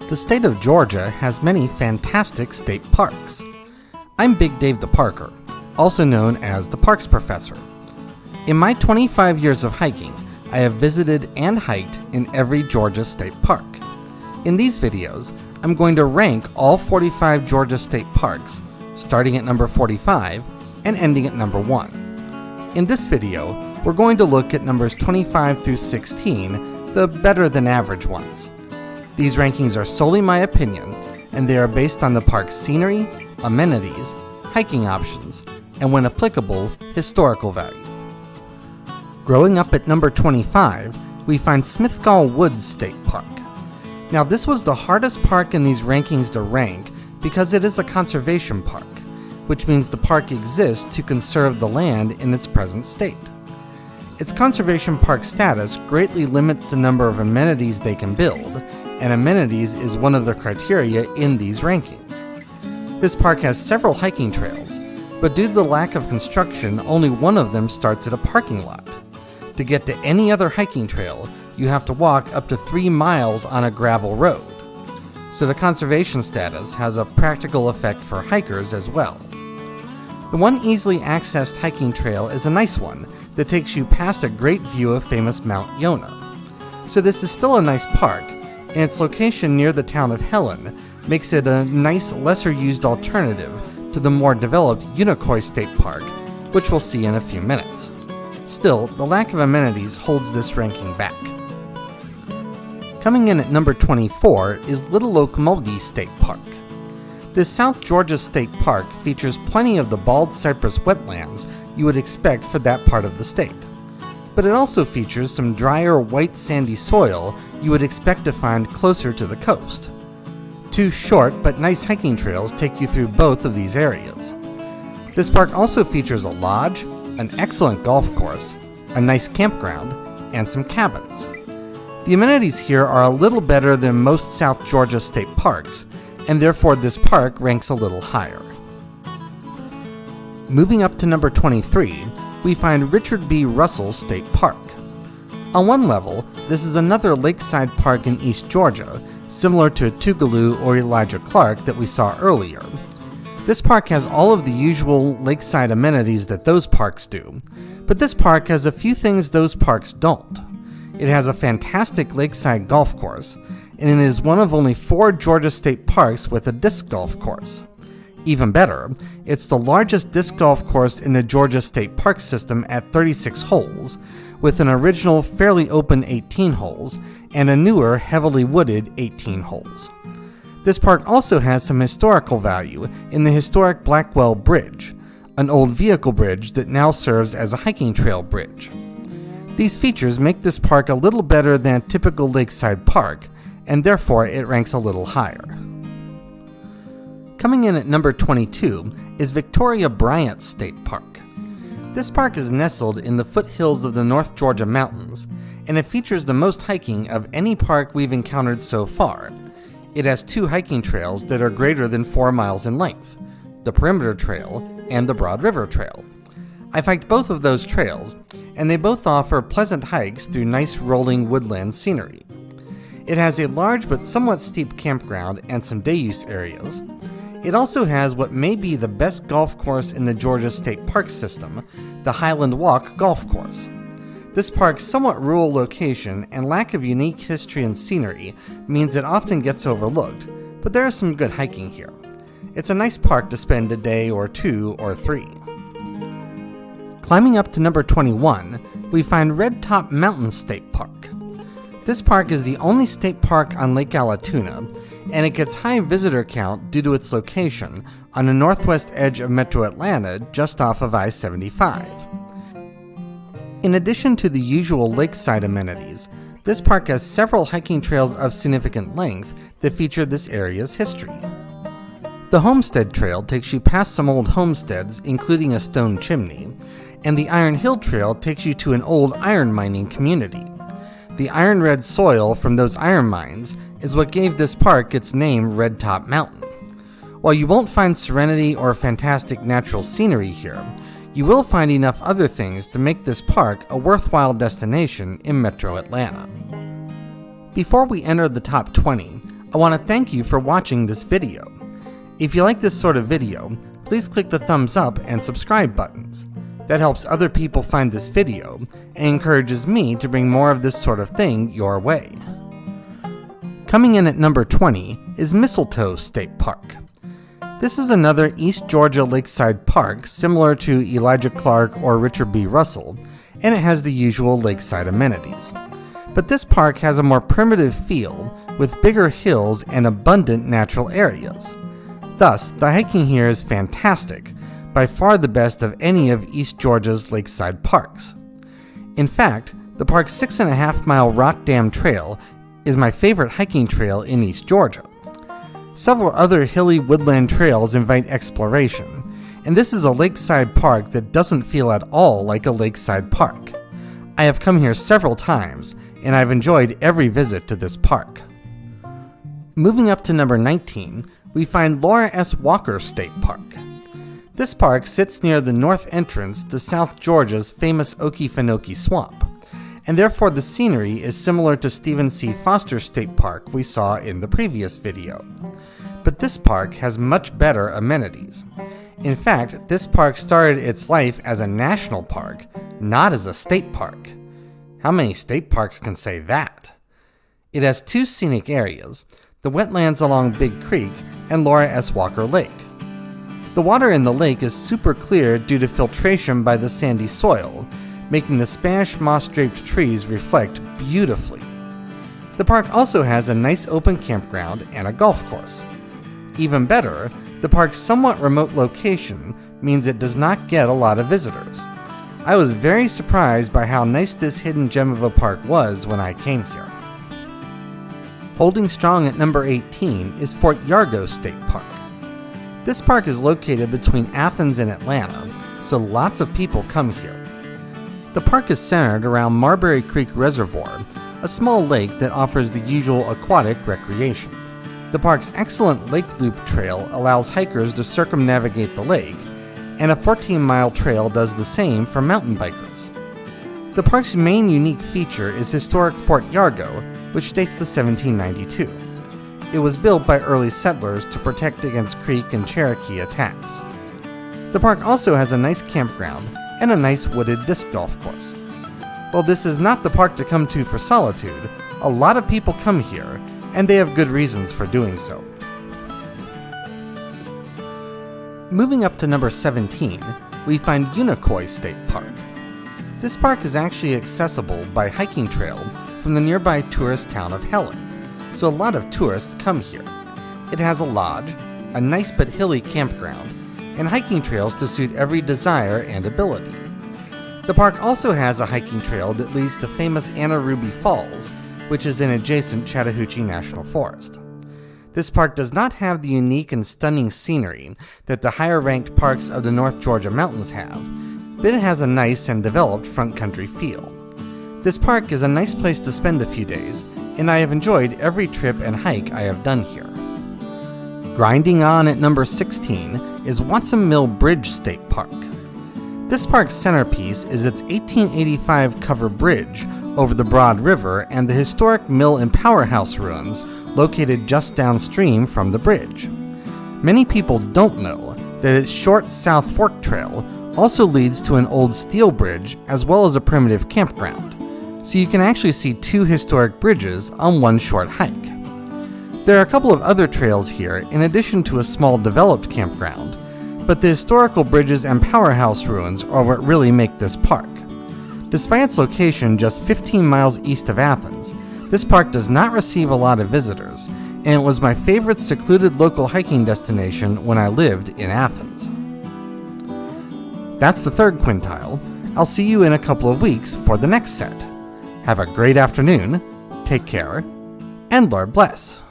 The state of Georgia has many fantastic state parks. I'm Big Dave the Parker, also known as the Parks Professor. In my 25 years of hiking, I have visited and hiked in every Georgia state park. In these videos, I'm going to rank all 45 Georgia state parks, starting at number 45 and ending at number 1. In this video, we're going to look at numbers 25 through 16, the better than average ones. These rankings are solely my opinion, and they are based on the park's scenery, amenities, hiking options, and when applicable, historical value. Growing up at number 25, we find Smithgall Woods State Park. Now this was the hardest park in these rankings to rank because it is a conservation park, which means the park exists to conserve the land in its present state. Its conservation park status greatly limits the number of amenities they can build, and amenities is one of the criteria in these rankings. This park has several hiking trails, but due to the lack of construction, only one of them starts at a parking lot. To get to any other hiking trail, you have to walk up to 3 miles on a gravel road. So the conservation status has a practical effect for hikers as well. The one easily accessed hiking trail is a nice one that takes you past a great view of famous Mount Yonah. So this is still a nice park, and its location near the town of Helen makes it a nice, lesser-used alternative to the more developed Unicoi State Park, which we'll see in a few minutes. Still, the lack of amenities holds this ranking back. Coming in at number 24 is Little Ocmulgee State Park. This South Georgia state park features plenty of the bald cypress wetlands you would expect for that part of the state. But it also features some drier white sandy soil you would expect to find closer to the coast. 2 short but nice hiking trails take you through both of these areas. This park also features a lodge, an excellent golf course, a nice campground, and some cabins. The amenities here are a little better than most South Georgia state parks, and therefore this park ranks a little higher. Moving up to number 23, we find Richard B. Russell State Park. On one level, this is another lakeside park in East Georgia, similar to Tougaloo or Elijah Clark that we saw earlier. This park has all of the usual lakeside amenities that those parks do, but this park has a few things those parks don't. It has a fantastic lakeside golf course, and it is one of only 4 Georgia state parks with a disc golf course. Even better, it's the largest disc golf course in the Georgia State Park system at 36 holes, with an original fairly open 18 holes and a newer heavily wooded 18 holes. This park also has some historical value in the historic Blackwell Bridge, an old vehicle bridge that now serves as a hiking trail bridge. These features make this park a little better than a typical lakeside park, and therefore it ranks a little higher. Coming in at number 22 is Victoria Bryant State Park. This park is nestled in the foothills of the North Georgia mountains, and it features the most hiking of any park we've encountered so far. It has 2 hiking trails that are greater than 4 miles in length, the Perimeter Trail and the Broad River Trail. I've hiked both of those trails, and they both offer pleasant hikes through nice rolling woodland scenery. It has a large but somewhat steep campground and some day use areas. It also has what may be the best golf course in the Georgia State Park system, the Highland Walk Golf Course. This park's somewhat rural location and lack of unique history and scenery means it often gets overlooked, but there is some good hiking here. It's a nice park to spend a day or 2 or 3. Climbing up to number 21, we find Red Top Mountain State Park. This park is the only state park on Lake Allatoona, and it gets high visitor count due to its location on the northwest edge of Metro Atlanta just off of I-75. In addition to the usual lakeside amenities, this park has several hiking trails of significant length that feature this area's history. The Homestead Trail takes you past some old homesteads, including a stone chimney, and the Iron Hill Trail takes you to an old iron mining community. The iron red soil from those iron mines is what gave this park its name Red Top Mountain. While you won't find serenity or fantastic natural scenery here, you will find enough other things to make this park a worthwhile destination in Metro Atlanta. Before we enter the top 20, I want to thank you for watching this video. If you like this sort of video, please click the thumbs up and subscribe buttons. That helps other people find this video and encourages me to bring more of this sort of thing your way. Coming in at number 20 is Mistletoe State Park. This is another East Georgia lakeside park similar to Elijah Clark or Richard B. Russell, and it has the usual lakeside amenities. But this park has a more primitive feel with bigger hills and abundant natural areas. Thus, the hiking here is fantastic, by far the best of any of East Georgia's lakeside parks. In fact, the park's 6.5-mile Rock Dam Trail is my favorite hiking trail in East Georgia. Several other hilly woodland trails invite exploration, and this is a lakeside park that doesn't feel at all like a lakeside park. I have come here several times, and I've enjoyed every visit to this park. Moving up to number 19, we find Laura S. Walker State Park. This park sits near the north entrance to South Georgia's famous Okefenokee Swamp, and therefore the scenery is similar to Stephen C. Foster State Park we saw in the previous video. But this park has much better amenities. In fact, this park started its life as a national park, not as a state park. How many state parks can say that? It has two scenic areas, the wetlands along Big Creek and Laura S. Walker Lake. The water in the lake is super clear due to filtration by the sandy soil, making the Spanish moss-draped trees reflect beautifully. The park also has a nice open campground and a golf course. Even better, the park's somewhat remote location means it does not get a lot of visitors. I was very surprised by how nice this hidden gem of a park was when I came here. Holding strong at number 18 is Fort Yargo State Park. This park is located between Athens and Atlanta, so lots of people come here. The park is centered around Marbury Creek Reservoir, a small lake that offers the usual aquatic recreation. The park's excellent lake loop trail allows hikers to circumnavigate the lake, and a 14-mile trail does the same for mountain bikers. The park's main unique feature is historic Fort Yargo, which dates to 1792. It was built by early settlers to protect against Creek and Cherokee attacks. The park also has a nice campground and a nice wooded disc golf course. While this is not the park to come to for solitude, a lot of people come here, and they have good reasons for doing so. Moving up to number 17, we find Unicoi State Park. This park is actually accessible by hiking trail from the nearby tourist town of Helen, so a lot of tourists come here. It has a lodge, a nice but hilly campground, and hiking trails to suit every desire and ability. The park also has a hiking trail that leads to famous Anna Ruby Falls, which is in adjacent Chattahoochee National Forest. This park does not have the unique and stunning scenery that the higher-ranked parks of the North Georgia mountains have, but it has a nice and developed front country feel. This park is a nice place to spend a few days, and I have enjoyed every trip and hike I have done here. Grinding on at number 16 is Watson Mill Bridge State Park. This park's centerpiece is its 1885 cover bridge over the Broad River and the historic mill and powerhouse ruins located just downstream from the bridge. Many people don't know that its short South Fork Trail also leads to an old steel bridge as well as a primitive campground, so you can actually see two historic bridges on one short hike. There are a couple of other trails here in addition to a small developed campground, but the historical bridges and powerhouse ruins are what really make this park. Despite its location just 15 miles east of Athens, this park does not receive a lot of visitors, and it was my favorite secluded local hiking destination when I lived in Athens. That's the third quintile. I'll see you in a couple of weeks for the next set. Have a great afternoon, take care, and Lord bless.